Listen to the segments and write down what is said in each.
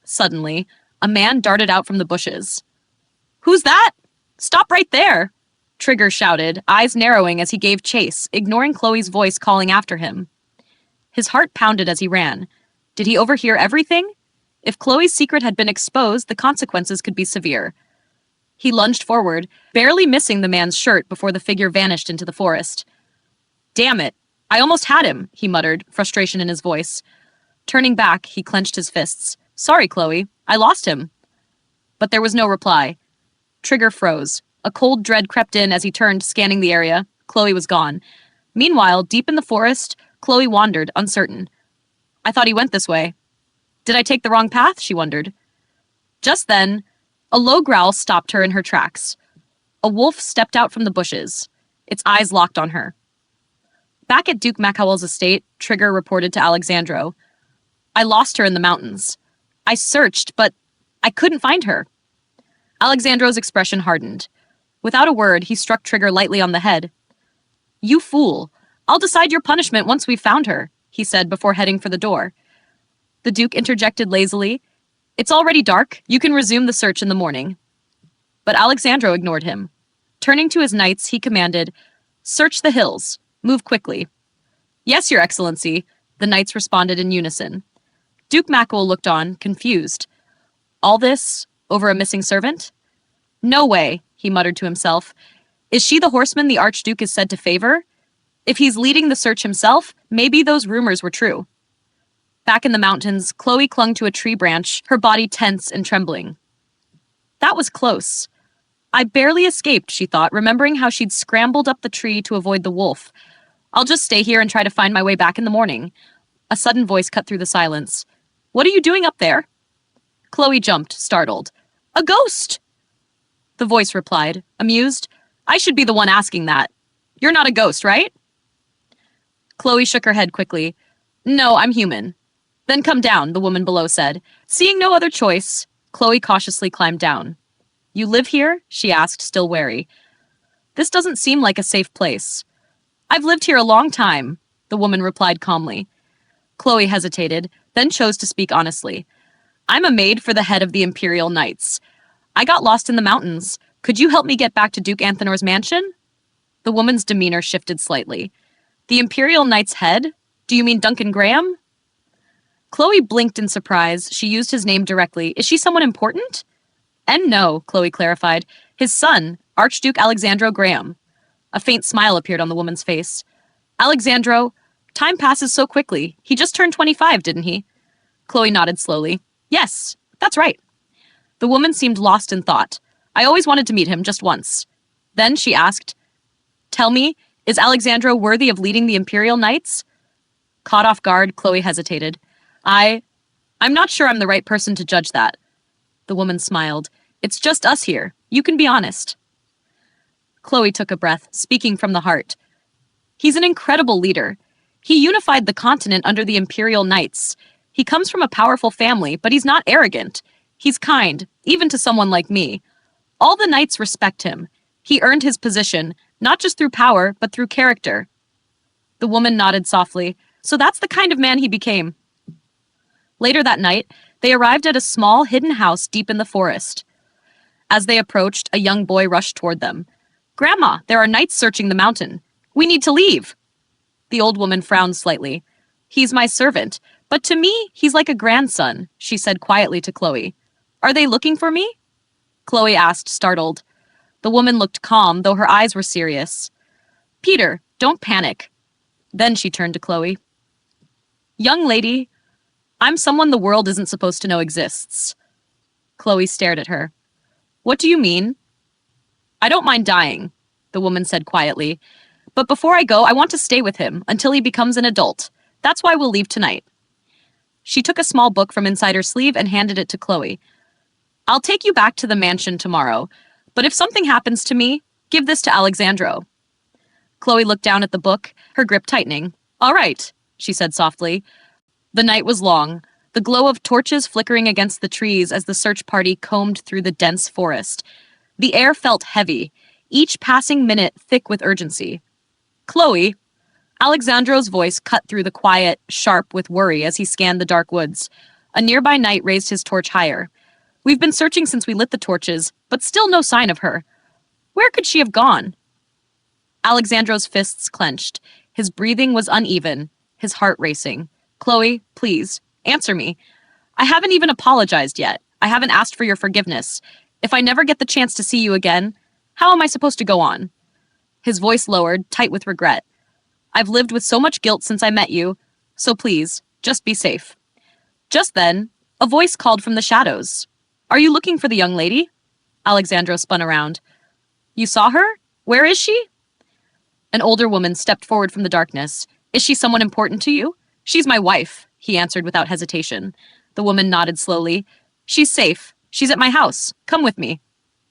Suddenly, a man darted out from the bushes. "Who's that? Stop right there!" Trigger shouted, eyes narrowing as he gave chase, ignoring Chloe's voice calling after him. His heart pounded as he ran. Did he overhear everything? If Chloe's secret had been exposed, the consequences could be severe. He lunged forward, barely missing the man's shirt before the figure vanished into the forest. "Damn it! I almost had him," he muttered, frustration in his voice. Turning back, he clenched his fists. "Sorry, Chloe. I lost him." But there was no reply. Trigger froze. A cold dread crept in as he turned, scanning the area. Chloe was gone. Meanwhile, deep in the forest, Chloe wandered, uncertain. "I thought he went this way." "Did I take the wrong path?" she wondered. Just then, a low growl stopped her in her tracks. A wolf stepped out from the bushes. Its eyes locked on her. Back at Duke Macawel's estate, Trigger reported to Alexandro. "I lost her in the mountains. I searched, but I couldn't find her." Alexandro's expression hardened. Without a word, he struck Trigger lightly on the head. "You fool! I'll decide your punishment once we've found her," he said before heading for the door. The Duke interjected lazily. "It's already dark. You can resume the search in the morning." But Alexandro ignored him. Turning to his knights, he commanded, "Search the hills. Move quickly." "Yes, Your Excellency," the knights responded in unison. Duke Macawel looked on, confused. All this over a missing servant? "No way," he muttered to himself. "Is she the horseman the Archduke is said to favor? If he's leading the search himself, maybe those rumors were true." Back in the mountains, Chloe clung to a tree branch, her body tense and trembling. That was close. I barely escaped, she thought, remembering how she'd scrambled up the tree to avoid the wolf. "I'll just stay here and try to find my way back in the morning." A sudden voice cut through the silence. "What are you doing up there?" Chloe jumped, startled. "A ghost!" The voice replied, amused. "I should be the one asking that. You're not a ghost, right?" Chloe shook her head quickly. "No, I'm human." "Then come down," the woman below said. Seeing no other choice, Chloe cautiously climbed down. "You live here?" she asked, still wary. "This doesn't seem like a safe place." "I've lived here a long time," the woman replied calmly. Chloe hesitated, then chose to speak honestly. "I'm a maid for the head of the Imperial Knights. I got lost in the mountains. Could you help me get back to Duke Anthenor's mansion?" The woman's demeanor shifted slightly. "The Imperial Knight's head? Do you mean Duncan Graham?" Chloe blinked in surprise. She used his name directly. "Is she someone important?" "And no," Chloe clarified. "His son, Archduke Alexandro Graham." A faint smile appeared on the woman's face. "Alexandro, time passes so quickly. He just turned 25, didn't he?" Chloe nodded slowly. "Yes, that's right." The woman seemed lost in thought. "I always wanted to meet him just once." Then she asked, "Tell me, is Alexandro worthy of leading the Imperial Knights?" Caught off guard, Chloe hesitated. I'm not sure I'm the right person to judge that." The woman smiled. "It's just us here. You can be honest." Chloe took a breath, speaking from the heart. "He's an incredible leader. He unified the continent under the Imperial Knights. He comes from a powerful family, but he's not arrogant. He's kind, even to someone like me. All the knights respect him. He earned his position, not just through power, but through character." The woman nodded softly. "So that's the kind of man he became." Later that night, they arrived at a small, hidden house deep in the forest. As they approached, a young boy rushed toward them. "Grandma, there are knights searching the mountain. We need to leave." The old woman frowned slightly. "He's my servant, but to me, he's like a grandson," she said quietly to Chloe. "Are they looking for me?" Chloe asked, startled. The woman looked calm, though her eyes were serious. "Peter, don't panic." Then she turned to Chloe. "Young lady, I'm someone the world isn't supposed to know exists." Chloe stared at her. "What do you mean?" "I don't mind dying," the woman said quietly. "But before I go, I want to stay with him until he becomes an adult. That's why we'll leave tonight." She took a small book from inside her sleeve and handed it to Chloe. "I'll take you back to the mansion tomorrow, but if something happens to me, give this to Alexandro." Chloe looked down at the book, her grip tightening. "All right," she said softly. The night was long, the glow of torches flickering against the trees as the search party combed through the dense forest. The air felt heavy, each passing minute thick with urgency. "Chloe," Alexandro's voice cut through the quiet, sharp with worry as he scanned the dark woods. A nearby knight raised his torch higher. We've been searching since we lit the torches, but still no sign of her. Where could she have gone? Alexandro's fists clenched. His breathing was uneven, his heart racing. Chloe, please, answer me. I haven't even apologized yet. I haven't asked for your forgiveness. If I never get the chance to see you again, how am I supposed to go on? His voice lowered, tight with regret. I've lived with so much guilt since I met you, so please, just be safe. Just then, a voice called from the shadows. Are you looking for the young lady? Alexandro spun around. You saw her? Where is she? An older woman stepped forward from the darkness. Is she someone important to you? She's my wife, he answered without hesitation. The woman nodded slowly. She's safe. She's at my house. Come with me.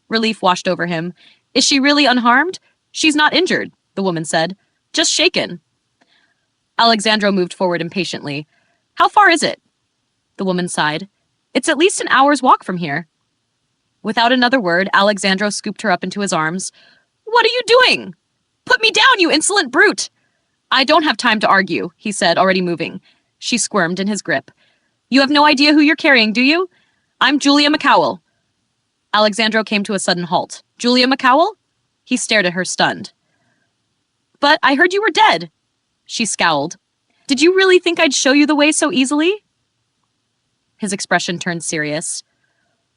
Relief washed over him. Is she really unharmed? She's not injured, the woman said. Just shaken. Alexandro moved forward impatiently. How far is it? The woman sighed. It's at least an hour's walk from here. Without another word, Alexandro scooped her up into his arms. What are you doing? Put me down, you insolent brute! I don't have time to argue, he said, already moving. She squirmed in his grip. You have no idea who you're carrying, do you? I'm Julia McCowell. Alexandro came to a sudden halt. Julia McCowell? He stared at her, stunned. But I heard you were dead. She scowled. Did you really think I'd show you the way so easily? His expression turned serious.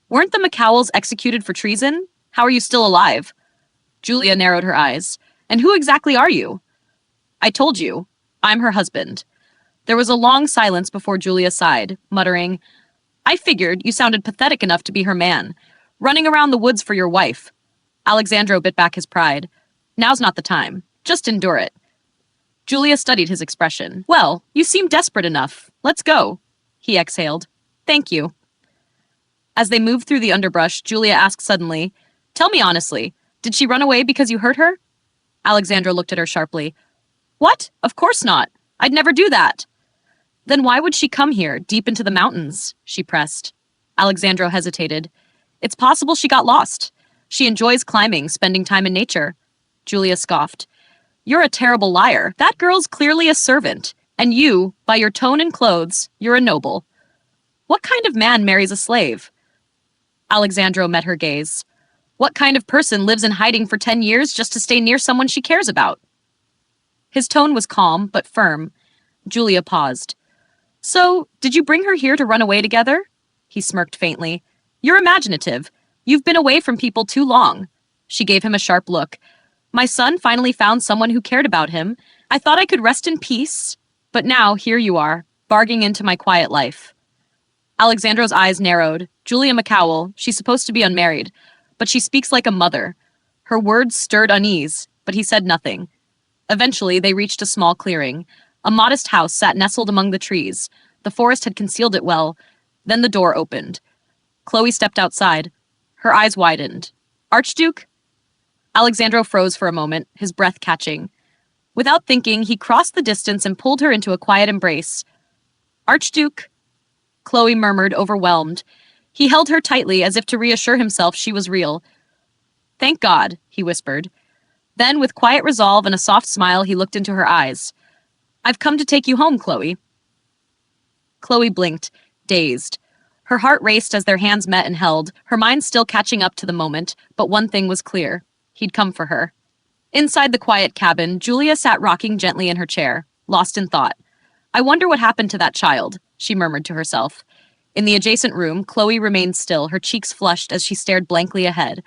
Weren't the McCowells executed for treason? How are you still alive? Julia narrowed her eyes. And who exactly are you? I told you. I'm her husband. There was a long silence before Julia sighed, muttering, I figured you sounded pathetic enough to be her man, running around the woods for your wife. Alexandro bit back his pride. Now's not the time. Just endure it. Julia studied his expression. Well, you seem desperate enough. Let's go. He exhaled. Thank you. As they moved through the underbrush, Julia asked suddenly, Tell me honestly, did she run away because you hurt her? Alexandro looked at her sharply. What? Of course not. I'd never do that. Then why would she come here, deep into the mountains? She pressed. Alexandro hesitated. It's possible she got lost. She enjoys climbing, spending time in nature. Julia scoffed. You're a terrible liar. That girl's clearly a servant. And you, by your tone and clothes, you're a noble. What kind of man marries a slave? Alexandro met her gaze. What kind of person lives in hiding for 10 years just to stay near someone she cares about? His tone was calm, but firm. Julia paused. So, did you bring her here to run away together? He smirked faintly. You're imaginative. You've been away from people too long. She gave him a sharp look. My son finally found someone who cared about him. I thought I could rest in peace. But now, here you are, barging into my quiet life. Alexandro's eyes narrowed. Julia McCowell, she's supposed to be unmarried, but she speaks like a mother. Her words stirred unease, but he said nothing. Eventually, they reached a small clearing. A modest house sat nestled among the trees. The forest had concealed it well. Then the door opened. Chloe stepped outside. Her eyes widened. Archduke? Alexandro froze for a moment, his breath catching. Without thinking, he crossed the distance and pulled her into a quiet embrace. Archduke? Chloe murmured, overwhelmed. He held her tightly as if to reassure himself she was real. Thank God, he whispered. Then, with quiet resolve and a soft smile, he looked into her eyes. I've come to take you home, Chloe. Chloe blinked, dazed. Her heart raced as their hands met and held, her mind still catching up to the moment, but one thing was clear. He'd come for her. Inside the quiet cabin, Julia sat rocking gently in her chair, lost in thought. I wonder what happened to that child, she murmured to herself. In the adjacent room, Chloe remained still, her cheeks flushed as she stared blankly ahead.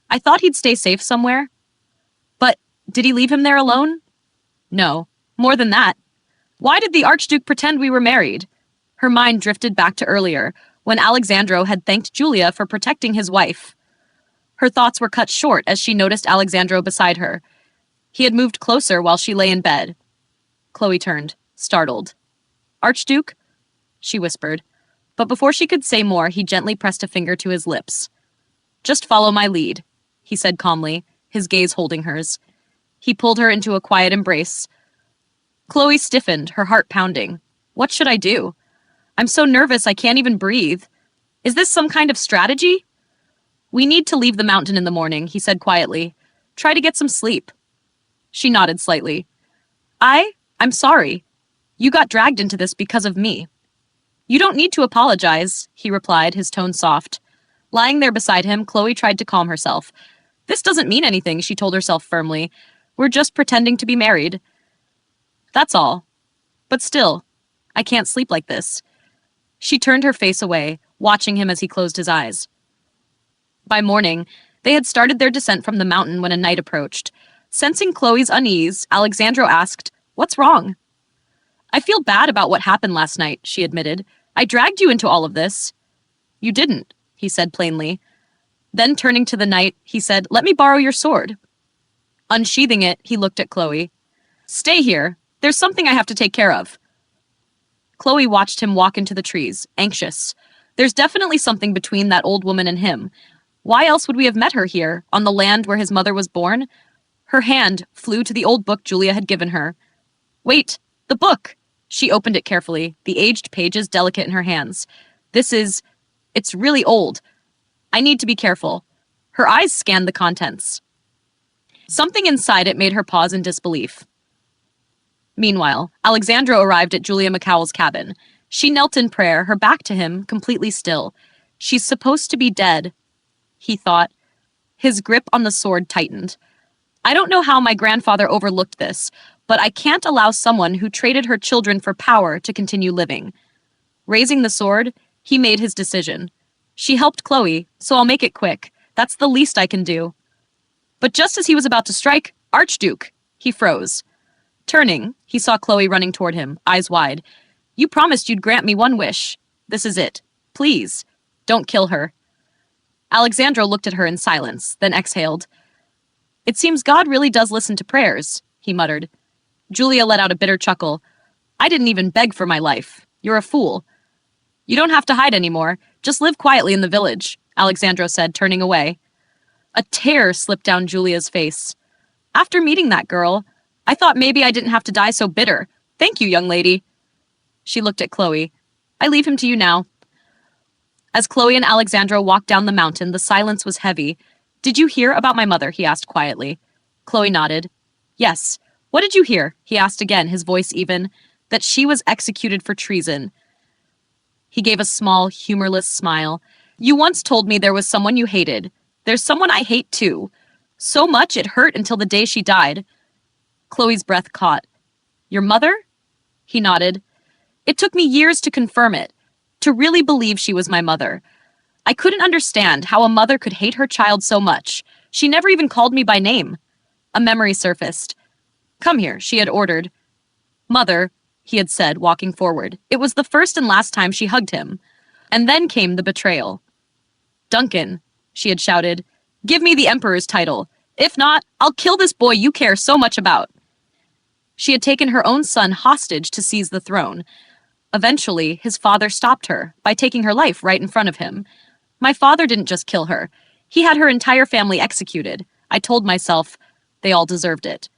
I thought he'd stay safe somewhere. But did he leave him there alone? No. More than that. Why did the Archduke pretend we were married? Her mind drifted back to earlier, when Alexandro had thanked Julia for protecting his wife. Her thoughts were cut short as she noticed Alexandro beside her. He had moved closer while she lay in bed. Chloe turned, startled. Archduke? She whispered. But before she could say more, he gently pressed a finger to his lips. Just follow my lead, he said calmly, his gaze holding hers. He pulled her into a quiet embrace. Chloe stiffened, her heart pounding. What should I do? I'm so nervous I can't even breathe. Is this some kind of strategy? We need to leave the mountain in the morning, he said quietly. Try to get some sleep. She nodded slightly. I'm sorry. You got dragged into this because of me. You don't need to apologize, he replied, his tone soft. Lying there beside him, Chloe tried to calm herself. This doesn't mean anything, she told herself firmly. We're just pretending to be married. That's all. But still, I can't sleep like this. She turned her face away, watching him as he closed his eyes. By morning, they had started their descent from the mountain when a night approached. Sensing Chloe's unease, Alexandro asked, "What's wrong?" "I feel bad about what happened last night," she admitted. "I dragged you into all of this." "You didn't," he said plainly. Then turning to the knight, he said, "Let me borrow your sword." Unsheathing it, he looked at Chloe. "Stay here. There's something I have to take care of." Chloe watched him walk into the trees, anxious. There's definitely something between that old woman and him. Why else would we have met her here, on the land where his mother was born? Her hand flew to the old book Julia had given her. "Wait, the book!" She opened it carefully, the aged pages delicate in her hands. It's really old. I need to be careful." Her eyes scanned the contents. Something inside it made her pause in disbelief. Meanwhile, Alexandra arrived at Julia McCowell's cabin. She knelt in prayer, her back to him, completely still. She's supposed to be dead, he thought. His grip on the sword tightened. I don't know how my grandfather overlooked this, but I can't allow someone who traded her children for power to continue living. Raising the sword, he made his decision. She helped Chloe, so I'll make it quick. That's the least I can do. But just as he was about to strike, Archduke, he froze. Turning, he saw Chloe running toward him, eyes wide. You promised you'd grant me one wish. This is it. Please, don't kill her. Alexandra looked at her in silence, then exhaled. It seems God really does listen to prayers, he muttered. Julia let out a bitter chuckle. I didn't even beg for my life. You're a fool. You don't have to hide anymore. Just live quietly in the village, Alexandra said, turning away. A tear slipped down Julia's face. After meeting that girl, I thought maybe I didn't have to die so bitter. Thank you, young lady. She looked at Chloe. I leave him to you now. As Chloe and Alexandra walked down the mountain, the silence was heavy. Did you hear about my mother? He asked quietly. Chloe nodded. Yes. What did you hear? He asked again, his voice even. That she was executed for treason. He gave a small, humorless smile. You once told me there was someone you hated. There's someone I hate too. So much it hurt until the day she died. Chloe's breath caught. Your mother? He nodded. It took me years to confirm it, to really believe she was my mother. I couldn't understand how a mother could hate her child so much. She never even called me by name. A memory surfaced. Come here, she had ordered. Mother, he had said, walking forward. It was the first and last time she hugged him. And then came the betrayal. Duncan, she had shouted, give me the Emperor's title. If not, I'll kill this boy you care so much about. She had taken her own son hostage to seize the throne. Eventually, his father stopped her by taking her life right in front of him. My father didn't just kill her. He had her entire family executed. I told myself they all deserved it.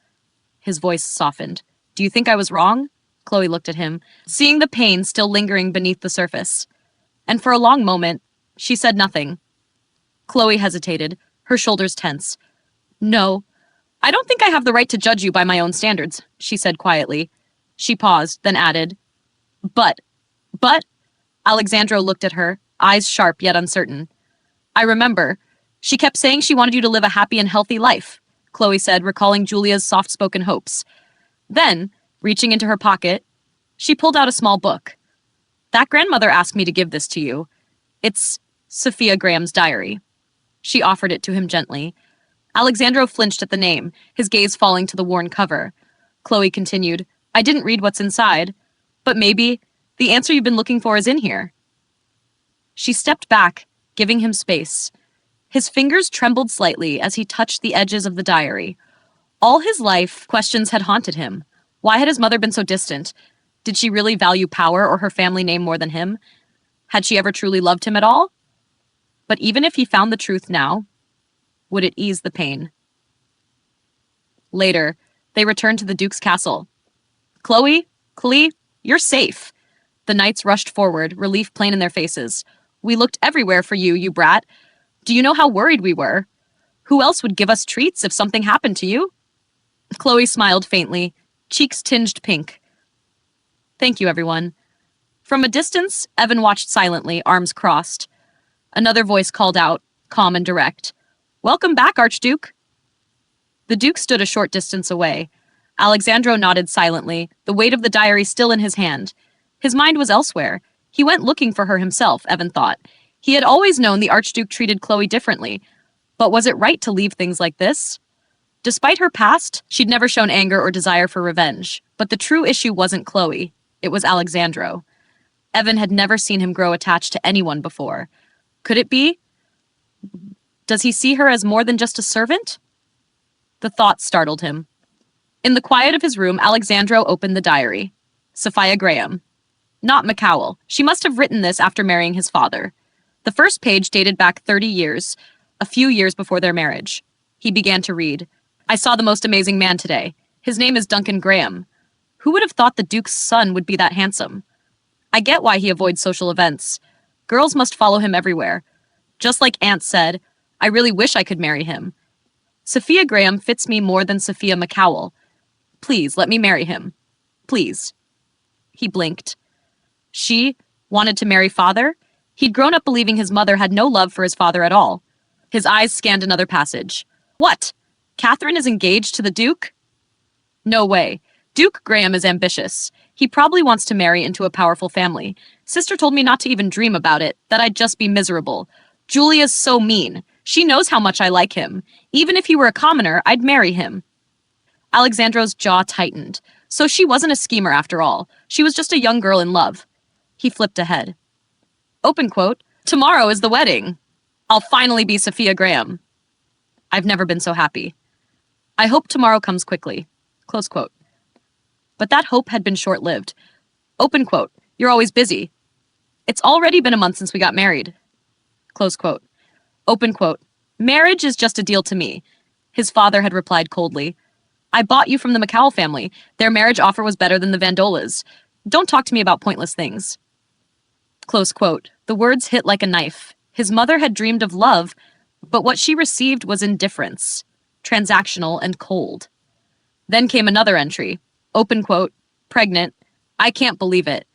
His voice softened. Do you think I was wrong? Chloe looked at him, seeing the pain still lingering beneath the surface. And for a long moment, she said nothing. Chloe hesitated, her shoulders tense. No, I don't think I have the right to judge you by my own standards, she said quietly. She paused, then added, But, Alexandra looked at her, eyes sharp yet uncertain. I remember. She kept saying she wanted you to live a happy and healthy life, Chloe said, recalling Julia's soft-spoken hopes. Then, reaching into her pocket, she pulled out a small book. That grandmother asked me to give this to you. It's Sophia Graham's diary. She offered it to him gently. Alexandro flinched at the name, his gaze falling to the worn cover. Chloe continued, I didn't read what's inside, but maybe the answer you've been looking for is in here. She stepped back, giving him space. His fingers trembled slightly as he touched the edges of the diary. All his life, questions had haunted him. Why had his mother been so distant? Did she really value power or her family name more than him? Had she ever truly loved him at all? But even if he found the truth now, would it ease the pain? Later, they returned to the Duke's castle. Chloe, you're safe. The knights rushed forward, relief plain in their faces. We looked everywhere for you, you brat. Do you know how worried we were? Who else would give us treats if something happened to you? Chloe smiled faintly, cheeks tinged pink. Thank you, everyone. From a distance, Evan watched silently, arms crossed. Another voice called out, calm and direct. "Welcome back, Archduke." The Duke stood a short distance away. Alexandro nodded silently, the weight of the diary still in his hand. His mind was elsewhere. He went looking for her himself, Evan thought. He had always known the Archduke treated Chloe differently. But was it right to leave things like this? Despite her past, she'd never shown anger or desire for revenge. But the true issue wasn't Chloe. It was Alexandro. Evan had never seen him grow attached to anyone before. Could it be? Does he see her as more than just a servant? The thought startled him. In the quiet of his room, Alexandro opened the diary. Sophia Graham. Not McCowell. She must have written this after marrying his father. The first page dated back 30 years, a few years before their marriage. He began to read. I saw the most amazing man today. His name is Duncan Graham. Who would have thought the Duke's son would be that handsome? I get why he avoids social events. Girls must follow him everywhere. Just like Aunt said, I really wish I could marry him. Sophia Graham fits me more than Sophia McCowell. Please, let me marry him. Please. He blinked. She wanted to marry father? He'd grown up believing his mother had no love for his father at all. His eyes scanned another passage. What? Catherine is engaged to the Duke? No way. Duke Graham is ambitious. He probably wants to marry into a powerful family. Sister told me not to even dream about it, that I'd just be miserable. Julia's so mean. She knows how much I like him. Even if he were a commoner, I'd marry him. Alexandro's jaw tightened. So she wasn't a schemer after all. She was just a young girl in love. He flipped ahead. Open quote, tomorrow is the wedding. I'll finally be Sophia Graham. I've never been so happy. I hope tomorrow comes quickly. Close quote. But that hope had been short-lived. Open quote, you're always busy. It's already been a month since we got married. Close quote. Open quote, marriage is just a deal to me. His father had replied coldly. I bought you from the McCowell family. Their marriage offer was better than the Vandolas. Don't talk to me about pointless things. Close quote. The words hit like a knife. His mother had dreamed of love, but what she received was indifference, transactional and cold. Then came another entry. Open quote, pregnant. I can't believe it.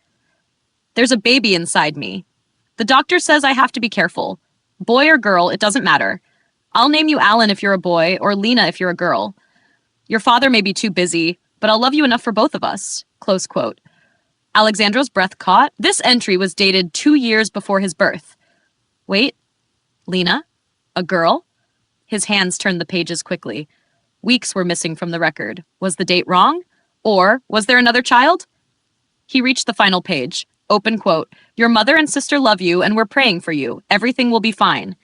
There's a baby inside me. The doctor says I have to be careful. Boy or girl, it doesn't matter. I'll name you Alan if you're a boy, or Lena if you're a girl. Your father may be too busy, but I'll love you enough for both of us. Close quote. Alexandro's breath caught. This entry was dated 2 years before his birth. Wait, Lena? A girl? His hands turned the pages quickly. Weeks were missing from the record. Was the date wrong? Or was there another child? He reached the final page. Open quote. Your mother and sister love you and we're praying for you. Everything will be fine.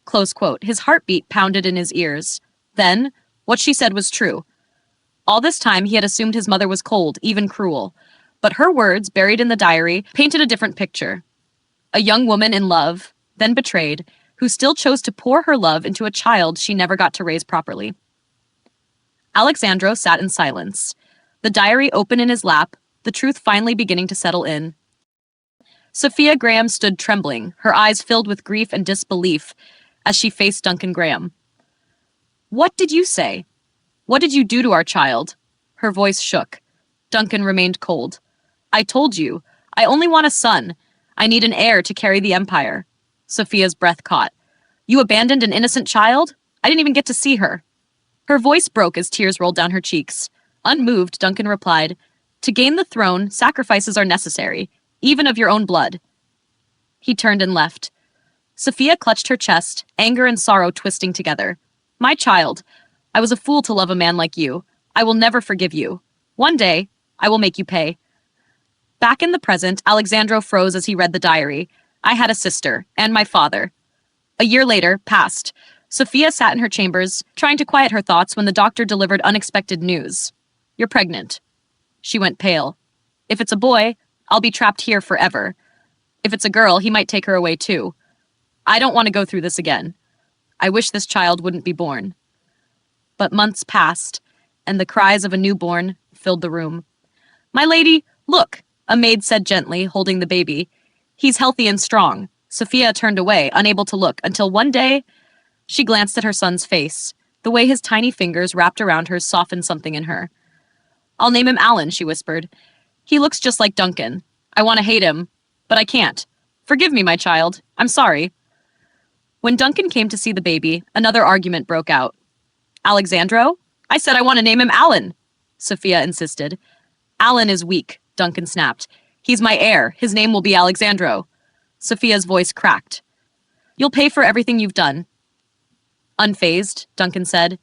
Close quote. His heartbeat pounded in his ears. Then, what she said was true. All this time he had assumed his mother was cold, even cruel. But her words, buried in the diary, painted a different picture. A young woman in love, then betrayed, who still chose to pour her love into a child she never got to raise properly. Alexandro sat in silence, the diary open in his lap, the truth finally beginning to settle in. Sophia Graham stood trembling, her eyes filled with grief and disbelief as she faced Duncan Graham. What did you say? What did you do to our child? Her voice shook. Duncan remained cold. I told you. I only want a son. I need an heir to carry the empire. Sophia's breath caught. You abandoned an innocent child? I didn't even get to see her. Her voice broke as tears rolled down her cheeks. Unmoved, Duncan replied, To gain the throne, sacrifices are necessary, even of your own blood. He turned and left. Sophia clutched her chest, anger and sorrow twisting together. My child, I was a fool to love a man like you. I will never forgive you. One day, I will make you pay. Back in the present, Alexandro froze as he read the diary. I had a sister, and my father. A year later, passed. Sophia sat in her chambers, trying to quiet her thoughts when the doctor delivered unexpected news. You're pregnant. She went pale. If it's a boy, I'll be trapped here forever. If it's a girl, he might take her away too. I don't want to go through this again. I wish this child wouldn't be born. But months passed, and the cries of a newborn filled the room. My lady, look, a maid said gently, holding the baby. He's healthy and strong. Sophia turned away, unable to look, until one day she glanced at her son's face. The way his tiny fingers wrapped around hers softened something in her. I'll name him Alan, she whispered. He looks just like Duncan. I want to hate him, but I can't. Forgive me, my child. I'm sorry. When Duncan came to see the baby, another argument broke out. Alexandro? I said I want to name him Alan, Sophia insisted. Alan is weak, Duncan snapped. He's my heir. His name will be Alexandro. Sophia's voice cracked. You'll pay for everything you've done. Unfazed, Duncan said.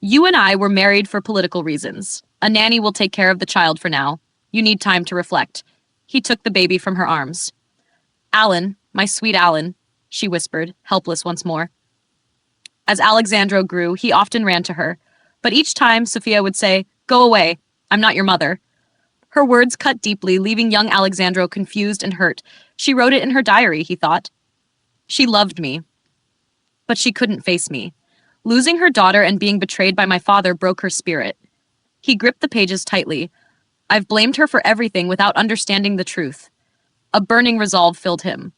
You and I were married for political reasons. A nanny will take care of the child for now. You need time to reflect. He took the baby from her arms. Alan, my sweet Alan, she whispered, helpless once more. As Alexandro grew, he often ran to her, but each time Sophia would say, Go away, I'm not your mother. Her words cut deeply, leaving young Alexandro confused and hurt. She wrote it in her diary, he thought. She loved me, but she couldn't face me. Losing her daughter and being betrayed by my father broke her spirit. He gripped the pages tightly. I've blamed her for everything without understanding the truth. A burning resolve filled him.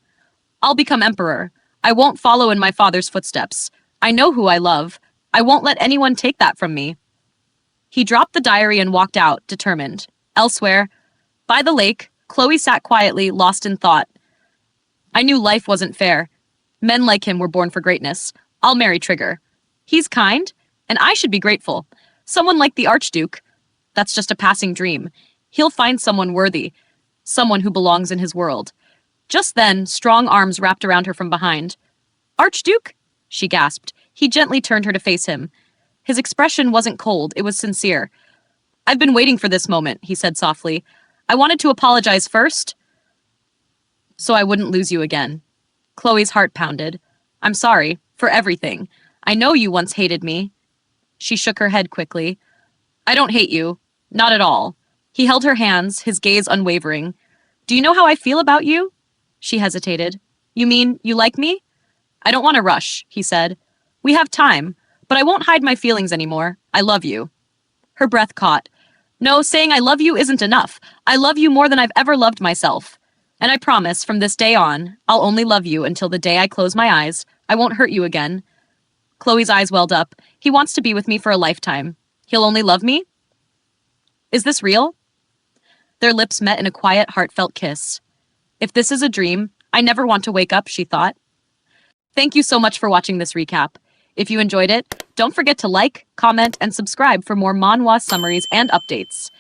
I'll become emperor. I won't follow in my father's footsteps. I know who I love. I won't let anyone take that from me. He dropped the diary and walked out, determined. Elsewhere, by the lake, Chloe sat quietly, lost in thought. I knew life wasn't fair. Men like him were born for greatness. I'll marry Trigger. He's kind, and I should be grateful. Someone like the Archduke. That's just a passing dream. He'll find someone worthy. Someone who belongs in his world. Just then, strong arms wrapped around her from behind. Archduke? She gasped. He gently turned her to face him. His expression wasn't cold, it was sincere. I've been waiting for this moment, he said softly. I wanted to apologize first, so I wouldn't lose you again. Chloe's heart pounded. I'm sorry, for everything. I know you once hated me. She shook her head quickly. I don't hate you. Not at all. He held her hands, his gaze unwavering. Do you know how I feel about you? She hesitated. You mean you like me? I don't want to rush, he said. We have time, but I won't hide my feelings anymore. I love you. Her breath caught. No, saying I love you isn't enough. I love you more than I've ever loved myself. And I promise, from this day on, I'll only love you until the day I close my eyes. I won't hurt you again. Chloe's eyes welled up. He wants to be with me for a lifetime. He'll only love me? Is this real? Their lips met in a quiet, heartfelt kiss. If this is a dream, I never want to wake up, she thought. Thank you so much for watching this recap. If you enjoyed it, don't forget to like, comment, and subscribe for more manhwa summaries and updates.